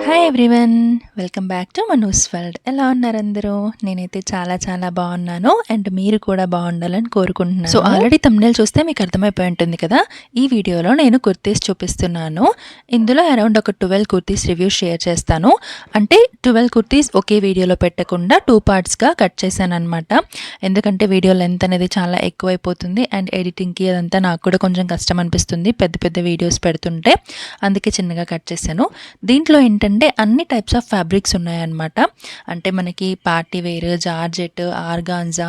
Hi everyone, welcome back to మనూస్ world. ఎలా ఉన్నారు అందరూ? నేనైతే చాలా బాగున్నాను అండ్ మీరు కూడా బాగుండాలని కోరుకుంటున్నాను. సో ఆల్రెడీ థంబ్నెయిల్ చూస్తే మీకు అర్థమైపోయి ఉంటుంది కదా. ఈ వీడియోలో నేను కుర్తీస్ చూపిస్తున్నాను. ఇందులో అరౌండ్ ఒక 12 కుర్తీస్ రివ్యూ షేర్ చేస్తాను. అంటే 12 కుర్తీస్ ఒకే వీడియోలో పెట్టకుండా 2 పార్ట్స్గా కట్ చేశాను అనమాట. ఎందుకంటే వీడియో లెంత్ అనేది చాలా ఎక్కువైపోతుంది అండ్ ఎడిటింగ్కి అదంతా నాకు కూడా కొంచెం కష్టం అనిపిస్తుంది పెద్ద వీడియోస్ పెడుతుంటే. అందుకే చిన్నగా కట్ చేశాను. దీంట్లో ఏంటంటే అన్ని టైప్స్ ఆఫ్ ఫ్యాబ్రిక్స్ ఉన్నాయన్నమాట. అంటే మనకి పార్టీ వేర్, జార్జెట్, ఆర్గాన్జా,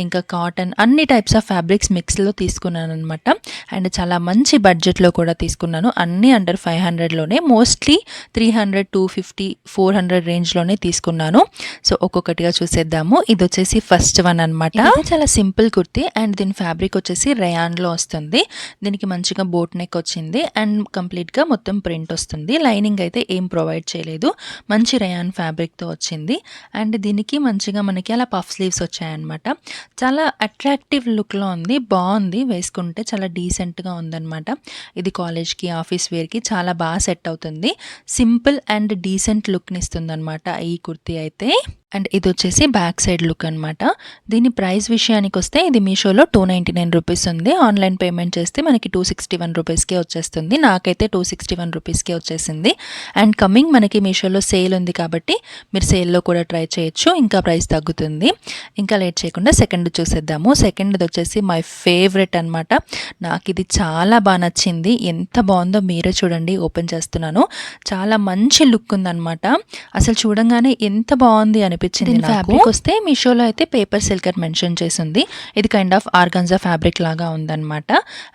ఇంకా కాటన్, అన్ని టైప్స్ ఆఫ్ ఫ్యాబ్రిక్స్ మిక్స్లో తీసుకున్నాను అనమాట. అండ్ చాలా మంచి బడ్జెట్లో కూడా తీసుకున్నాను. అన్నీ అండర్ 500లోనే, మోస్ట్లీ 300, 250, 400 రేంజ్లోనే తీసుకున్నాను. సో ఒక్కొక్కటిగా చూసేద్దాము. ఇది వచ్చేసి ఫస్ట్ వన్ అనమాట. చాలా సింపుల్ కుర్తీ అండ్ దీని ఫ్యాబ్రిక్ వచ్చేసి రయాన్లో వస్తుంది. దీనికి మంచిగా బోట్ నెక్ వచ్చింది అండ్ కంప్లీట్గా మొత్తం ప్రింట్ వస్తుంది. లైనింగ్ అయితే ఏం ప్రొవైడ్ చేయలేదు. మంచి రయాన్ ఫ్యాబ్రిక్తో వచ్చింది అండ్ దీనికి మంచిగా మనకి అలా పఫ్ స్లీవ్స్ వచ్చాయన్నమాట. చాలా అట్రాక్టివ్ లుక్లో ఉంది, బాగుంది, వేసుకుంటే చాలా డీసెంట్గా ఉందన్నమాట. ఇది కాలేజ్కి, ఆఫీస్ వేర్కి చాలా బాగా సెట్ అవుతుంది. సింపుల్ అండ్ డీసెంట్ లుక్ని ఇస్తుంది అనమాట ఈ కుర్తీ అయితే. అండ్ ఇది వచ్చేసి బ్యాక్ సైడ్ లుక్ అనమాట. దీని ప్రైస్ విషయానికి వస్తే ఇది మీషోలో 299 రూపీస్ ఉంది. ఆన్లైన్ పేమెంట్ చేస్తే మనకి 261 రూపీస్కే వచ్చేస్తుంది. నాకైతే 261 రూపీస్కే వచ్చేసింది. అండ్ కమింగ్ మనకి మీషోలో సేల్ ఉంది కాబట్టి మీరు సేల్లో కూడా ట్రై చేయొచ్చు, ఇంకా ప్రైస్ తగ్గుతుంది. ఇంకా లేట్ చేయకుండా సెకండ్ చూసేద్దాము. సెకండ్ది వచ్చేసి మై ఫేవరెట్ అనమాట. నాకు ఇది చాలా బాగా నచ్చింది. ఎంత బాగుందో మీరే చూడండి. ఓపెన్ చేస్తున్నాను. చాలా మంచి లుక్ ఉందన్నమాట. అసలు చూడంగానే ఎంత బాగుంది అనిపించింది. ఫ్యాబ్రిక్ వస్తే మీషోలో అయితే పేపర్ సిల్క్ అని మెన్షన్ చేసింది. ఇది కైండ్ ఆఫ్ ఆర్గాన్జా ఫ్యాబ్రిక్ లాగా ఉందన్నమాట.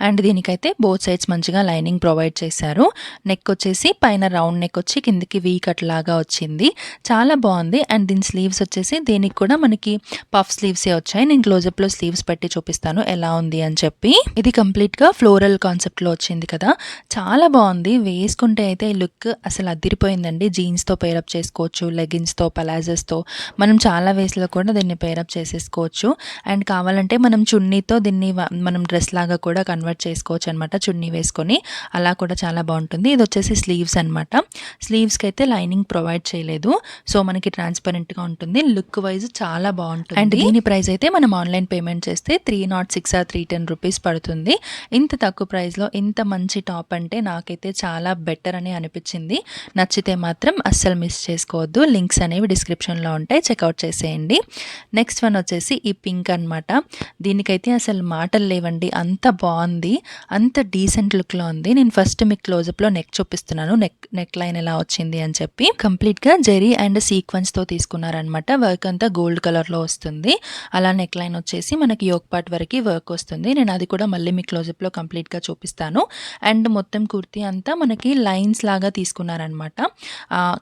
అండ్ దీనికైతే బోత్ సైడ్స్ మంచిగా లైనింగ్ ప్రొవైడ్ చేశారు. నెక్ వచ్చేసి పైన రౌండ్ నెక్ వచ్చి కిందికి వీ కట్ లాగా వచ్చింది. చాలా బాగుంది. అండ్ దీని స్లీవ్స్ వచ్చేసి దీనికి కూడా మనకి పఫ్ స్లీవ్సే వచ్చాయి. నేను క్లోజప్లో స్లీవ్స్ పెట్టి చూపిస్తాను ఎలా ఉంది అని చెప్పి. ఇది కంప్లీట్గా ఫ్లోరల్ కాన్సెప్ట్లో వచ్చింది కదా, చాలా బాగుంది. వేసుకుంటే అయితే ఈ లుక్ అసలు అదిరిపోయిందండి. జీన్స్తో పేరప్ చేసుకోవచ్చు, లెగిన్స్తో, పలాజోస్తో, మనం చాలా వేస్లో కూడా దీన్ని పేరప్ చేసేసుకోవచ్చు. అండ్ కావాలంటే మనం చున్నీతో దీన్ని మనం డ్రెస్ లాగా కూడా కన్వర్ట్ చేసుకోవచ్చు అనమాట. చున్నీ వేసుకొని అలా కూడా చాలా బాగుంటుంది. ఇది వచ్చేసి స్లీవ్స్ అనమాట. స్లీవ్స్కి అయితే లైనింగ్ ప్రొవైడ్ చేయలేదు. సో మనకి ట్రాన్స్పరెంట్గా ఉంటుంది. లుక్ వైజ్ చాలా బాగుంటుంది. అండ్ దీని ప్రైస్ అయితే మనం ఆన్లైన్ పేమెంట్ చేస్తే 306 or 310 రూపీస్ పడుతుంది. ఇంత తక్కువ ప్రైస్లో ఇంత మంచి టాప్ అంటే నాకైతే చాలా బెటర్ అని అనిపించింది. నచ్చితే మాత్రం అస్సలు మిస్ చేసుకోవద్దు. లింక్స్ అనేవి డిస్క్రిప్షన్లో ఉంటాయి, చెక్అవుట్ చేసేయండి. నెక్స్ట్ వన్ వచ్చేసి ఈ పింక్ అనమాట. దీనికైతే అసలు మాటలు లేవండి, అంత బాగుంది, అంత డీసెంట్ లుక్లో ఉంది. నేను ఫస్ట్ మీకు క్లోజప్లో నెక్ చూపిస్తున్నాను, నెక్ లైన్ ఎలా వచ్చింది అని చెప్పి. కంప్లీట్గా జెరీ అండ్ సీక్వెన్స్తో తీసుకున్నారనమాట. వర్క్ అంతా గోల్డ్ కలర్లో వస్తుంది. అలా నెక్ లైన్ వచ్చేసి మనకి యోక్ పార్ట్ వరకు వర్క్ వస్తుంది. నేను అది కూడా మళ్ళీ మీ క్లోజప్లో కంప్లీట్గా చూపిస్తాను. అండ్ మొత్తం కుర్తీ అంతా మనకి లైన్స్ లాగా తీసుకున్నారనమాట.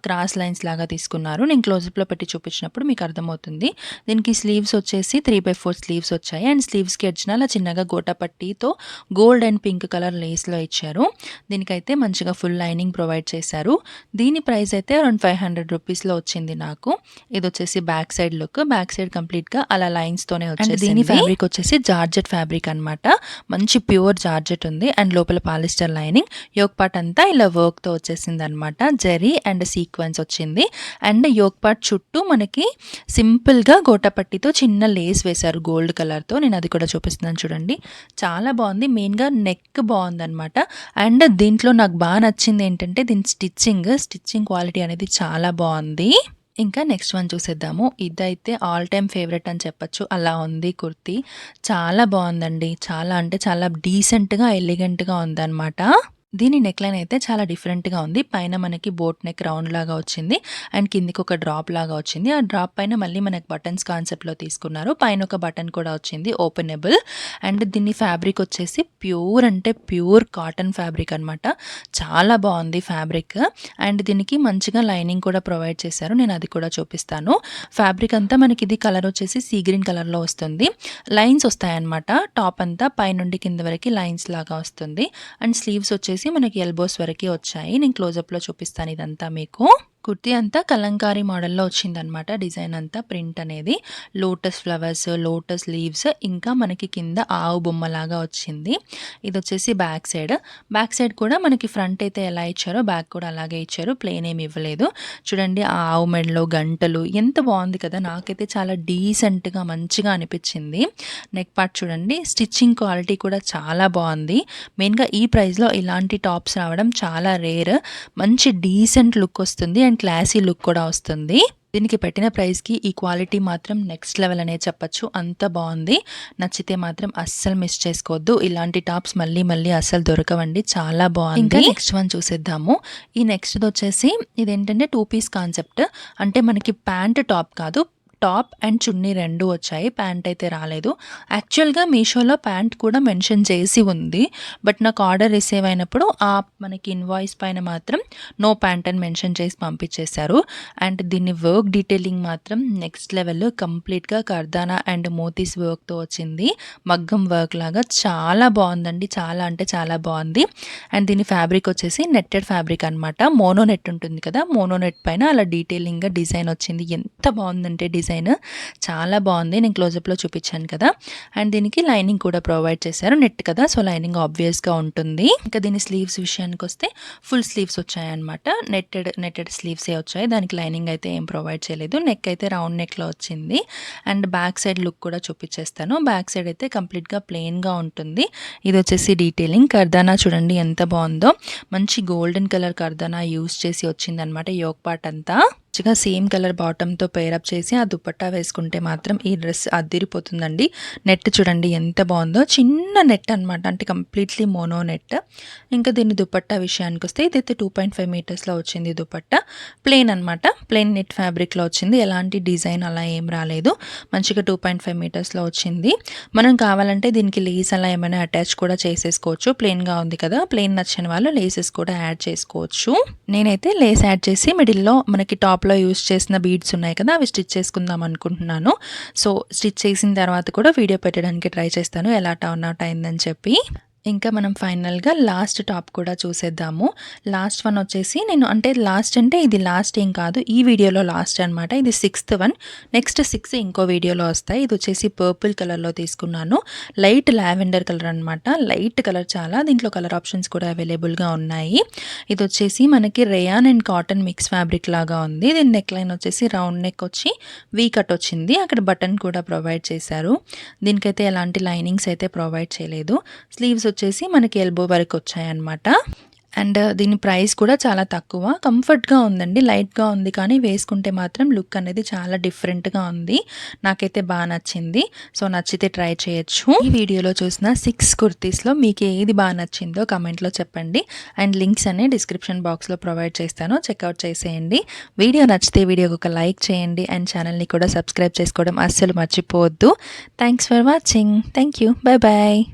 క్రాస్ లైన్స్ లాగా తీసుకున్నారు. నేను క్లోజప్లో పెట్టి చూపించినప్పుడు మీకు అర్థమవుతుంది. దీనికి స్లీవ్స్ వచ్చేసి 3/4 స్లీవ్స్ వచ్చాయి. అండ్ స్లీవ్స్కి ఎడ్జ్న అలా చిన్నగా గోటపట్టితో గోల్డ్ అండ్ పింక్ కలర్ లేస్లో ఇచ్చారు. దీనికైతే మంచిగా ఫుల్ లైనింగ్ ప్రొవైడ్ చేశారు. దీని ప్రైస్ అయితే అరౌండ్ 500 రూపీస్లో వచ్చింది నాకు. ఇది వచ్చేసి back side look. Back side కంప్లీట్గా అలా లైన్స్తోనే వచ్చేసి. దీని ఫ్యాబ్రిక్ వచ్చేసి జార్జెట్ ఫ్యాబ్రిక్ అనమాట. మంచి ప్యూర్ జార్జెట్ ఉంది అండ్ లోపల పాలిస్టర్ లైనింగ్. యోక్ పార్ట్ అంతా ఇలా వర్క్తో వచ్చేసింది అనమాట. జెరీ అండ్ సీక్వెన్స్ వచ్చింది. అండ్ యోక్ పార్ట్ చుట్టూ మనకి సింపుల్గా గోటపట్టితో చిన్న లేస్ వేశారు గోల్డ్ కలర్తో. నేను అది కూడా చూపిస్తున్నాను చూడండి. చాలా బాగుంది. మెయిన్గా నెక్ బాగుందన్నమాట. అండ్ దీంట్లో నాకు బాగా నచ్చింది ఏంటంటే దీని స్టిచ్చింగ్ క్వాలిటీ అనేది చాలా బాగుంది. ఇంకా నెక్స్ట్ వన్ చూసేద్దాము. ఇదైతే ఆల్ టైమ్ ఫేవరెట్ అని చెప్పచ్చు, అలా ఉంది కుర్తీ. చాలా బాగుందండి. చాలా అంటే చాలా డీసెంట్గా, ఎలిగెంట్గా ఉందన్నమాట. దీని నెక్ లైన్ అయితే చాలా డిఫరెంట్గా ఉంది. పైన మనకి బోట్ నెక్ రౌండ్ లాగా వచ్చింది అండ్ కిందికి ఒక డ్రాప్ లాగా వచ్చింది. ఆ డ్రాప్ పైన మళ్ళీ మనకి బటన్స్ కాన్సెప్ట్లో తీసుకున్నారు. పైన ఒక బటన్ కూడా వచ్చింది ఓపెనబుల్. అండ్ దీని ఫ్యాబ్రిక్ వచ్చేసి ప్యూర్ అంటే ప్యూర్ కాటన్ ఫ్యాబ్రిక్ అనమాట. చాలా బాగుంది ఫ్యాబ్రిక్. అండ్ దీనికి మంచిగా లైనింగ్ కూడా ప్రొవైడ్ చేశారు. నేను అది కూడా చూపిస్తాను. ఫ్యాబ్రిక్ అంతా మనకి ఇది కలర్ వచ్చేసి సీ గ్రీన్ కలర్లో వస్తుంది. లైన్స్ వస్తాయన్నమాట. టాప్ అంతా పైనుండి కింద వరకు లైన్స్ లాగా వస్తుంది. అండ్ స్లీవ్స్ వచ్చేసి మనకి ఎల్బోస్ వరకు వచ్చాయి. నేను క్లోజప్లో చూపిస్తాను ఇదంతా మీకు. కుర్తీ అంతా కలంకారీ మోడల్‌లో వచ్చిందనమాట. డిజైన్ అంతా ప్రింట్ అనేది. లోటస్ ఫ్లవర్స్, లోటస్ లీవ్స్ ఇంకా మనకి కింద ఆవు బొమ్మలాగా వచ్చింది. ఇదొచ్చేసి బ్యాక్ సైడ్. బ్యాక్ సైడ్ కూడా మనకి ఫ్రంట్ అయితే ఎలా ఇచ్చారో బ్యాక్ కూడా అలాగే ఇచ్చారు. ప్లెయిన్ ఏమి ఇవ్వలేదు. చూడండి ఆ ఆవు మెడలో గంటలు ఎంత బాగుంది కదా! నాకైతే చాలా డీసెంట్‌గా మంచిగా అనిపించింది. నెక్ పార్ట్ చూడండి స్టిచ్చింగ్ క్వాలిటీ కూడా చాలా బాగుంది. మెయిన్‌గా ఈ ప్రైస్‌లో ఇలాంటి టాప్స్ రావడం చాలా రేర్. మంచి డీసెంట్ లుక్ వస్తుంది అండ్ క్లాసీ లుక్ కూడా వస్తుంది. దీనికి పెట్టిన ప్రైస్‌కి ఈ క్వాలిటీ మాత్రం నెక్స్ట్ లెవెల్ అనే చెప్పొచ్చు. అంత బాగుంది. నచ్చితే మాత్రం అస్సలు మిస్ చేసుకోవద్దు. ఇలాంటి టాప్స్ మళ్ళీ మళ్ళీ అస్సలు దొరకవండి. చాలా బాగుంది. ఇంకా నెక్స్ట్ వన్ చూసేద్దాము. ఈ నెక్స్ట్‌ది వచ్చేసి ఇదేంటంటే 2 పీస్ కాన్సెప్ట్. అంటే మనకి ప్యాంట్ టాప్ కాదు. టాప్ అండ్ చున్నీ 2 వచ్చాయి. ప్యాంట్ అయితే రాలేదు. యాక్చువల్‌గా మీషోలో ప్యాంట్ కూడా మెన్షన్ చేసి ఉంది. బట్ నాకు ఆర్డర్ రిసీవ్ అయినప్పుడు మనకి ఇన్వాయిస్ పైన మాత్రం నో ప్యాంట్ అని మెన్షన్ చేసి పంపించేశారు. అండ్ దీన్ని వర్క్ డీటెయిలింగ్ మాత్రం నెక్స్ట్ లెవెల్. కంప్లీట్‌గా కర్దానా అండ్ మోతీస్ వర్క్‌తో వచ్చింది. మగ్గం వర్క్ లాగా చాలా బాగుందండి. చాలా అంటే చాలా బాగుంది. అండ్ దీని ఫ్యాబ్రిక్ వచ్చేసి నెట్టెడ్ ఫ్యాబ్రిక్ అనమాట. మోనో నెట్ ఉంటుంది కదా! మోనో నెట్ పైన అలా డీటెయిలింగ్‌గా డిజైన్ వచ్చింది. ఎంత బాగుందంటే డిజైన్ చాలా బాగుంది. నేను క్లోజప్‌లో చూపించాను కదా! అండ్ దీనికి లైనింగ్ కూడా ప్రొవైడ్ చేశారు. నెట్ కదా! సో లైనింగ్ ఆబ్వియస్‌గా ఉంటుంది. ఇంకా దీని స్లీవ్స్ విషయానికి వస్తే ఫుల్ స్లీవ్స్ వచ్చాయన్నమాట. నెట్టెడ్ స్లీవ్సే వచ్చాయి. దానికి లైనింగ్ అయితే ఏం ప్రొవైడ్ చేయలేదు. నెక్ అయితే రౌండ్ నెక్‌లో వచ్చింది. అండ్ బ్యాక్ సైడ్ లుక్ కూడా చూపించేస్తాను. బ్యాక్ సైడ్ అయితే కంప్లీట్‌గా ప్లెయిన్‌గా ఉంటుంది. ఇది వచ్చేసి డీటెయిలింగ్. కర్దానా చూడండి ఎంత బాగుందో. మంచి గోల్డెన్ కలర్ కర్దానా యూజ్ చేసి వచ్చిందనమాట యోక్ పార్ట్ అంతా. మంచిగా సేమ్ కలర్ బాటమ్‌తో పేరప్ చేసి ఆ దుపట్టా వేసుకుంటే మాత్రం ఈ డ్రెస్ అద్దిరిపోతుందండి. నెట్ చూడండి ఎంత బాగుందో. చిన్న నెట్ అనమాట. అంటే కంప్లీట్లీ మోనో నెట్. ఇంకా దీని దుపట్టా విషయానికి వస్తే ఇదైతే 2.5 మీటర్స్‌లో వచ్చింది దుపట్టా. ప్లెయిన్ అనమాట. ప్లెయిన్ నెట్ ఫ్యాబ్రిక్‌లో వచ్చింది. ఎలాంటి డిజైన్ అలా ఏం రాలేదు. మంచిగా 2.5 మీటర్స్‌లో వచ్చింది. మనం కావాలంటే దీనికి లేస్ అలా ఏమైనా అటాచ్ కూడా చేసేసుకోవచ్చు. ప్లెయిన్‌గా ఉంది కదా! ప్లెయిన్ నచ్చని వాళ్ళు లేసెస్ కూడా యాడ్ చేసుకోవచ్చు. నేనైతే లేస్ యాడ్ చేసి మిడిల్‌లో మనకి టాప్‌లో యూజ్ చేసిన బీడ్స్ ఉన్నాయి కదా! అవి స్టిచ్ చేసుకుందాం అనుకుంటున్నాను. సో స్టిచ్ చేసిన తర్వాత కూడా వీడియో పెట్టడానికి ట్రై చేస్తాను. ఎలా టర్న్ అవుట్ అయిందని చెప్పి. ఇంకా మనం ఫైనల్‌గా లాస్ట్ టాప్ కూడా చూసేద్దాము. లాస్ట్ వన్ వచ్చేసి లాస్ట్ అంటే ఇది లాస్ట్ ఏం కాదు. ఈ వీడియోలో లాస్ట్ అనమాట. ఇది 6th వన్. నెక్స్ట్ 6 ఇంకో వీడియోలో వస్తాయి. ఇది వచ్చేసి పర్పుల్ కలర్‌లో తీసుకున్నాను. లైట్ లావెండర్ కలర్ అనమాట. లైట్ కలర్ చాలా. దీంట్లో కలర్ ఆప్షన్స్ కూడా అవైలబుల్‌గా ఉన్నాయి. ఇది వచ్చేసి మనకి rayon and cotton mix fabric లాగా ఉంది. దీని నెక్ లైన్ వచ్చేసి రౌండ్ నెక్ వచ్చి వీ కట్ వచ్చింది. అక్కడ బటన్ కూడా ప్రొవైడ్ చేశారు. దీనికైతే ఎలాంటి లైనింగ్స్ అయితే ప్రొవైడ్ చేయలేదు. స్లీవ్స్ వచ్చేసి మనకి ఎల్బో వరకు వచ్చాయన్నమాట. అండ్ దీని ప్రైస్ కూడా చాలా తక్కువ. కంఫర్ట్‌గా ఉందండి. లైట్‌గా ఉంది కానీ వేసుకుంటే మాత్రం లుక్ అనేది చాలా డిఫరెంట్‌గా ఉంది. నాకైతే నచ్చింది. సో నచ్చితే ట్రై చేయొచ్చు. ఈ వీడియోలో చూసిన 6 కుర్తీస్‌లో మీకు ఏది నచ్చిందో కామెంట్‌లో చెప్పండి. అండ్ లింక్స్ అన్ని డిస్క్రిప్షన్ బాక్స్‌లో ప్రొవైడ్ చేస్తాను. చెక్‌ఔట్ చేసేయండి. వీడియో నచ్చితే వీడియోకి ఒక లైక్ చేయండి. అండ్ ఛానల్‌ని కూడా సబ్స్క్రైబ్ చేసుకోవడం అస్సలు మర్చిపోవద్దు. Thanks for watching. Thank you. By by.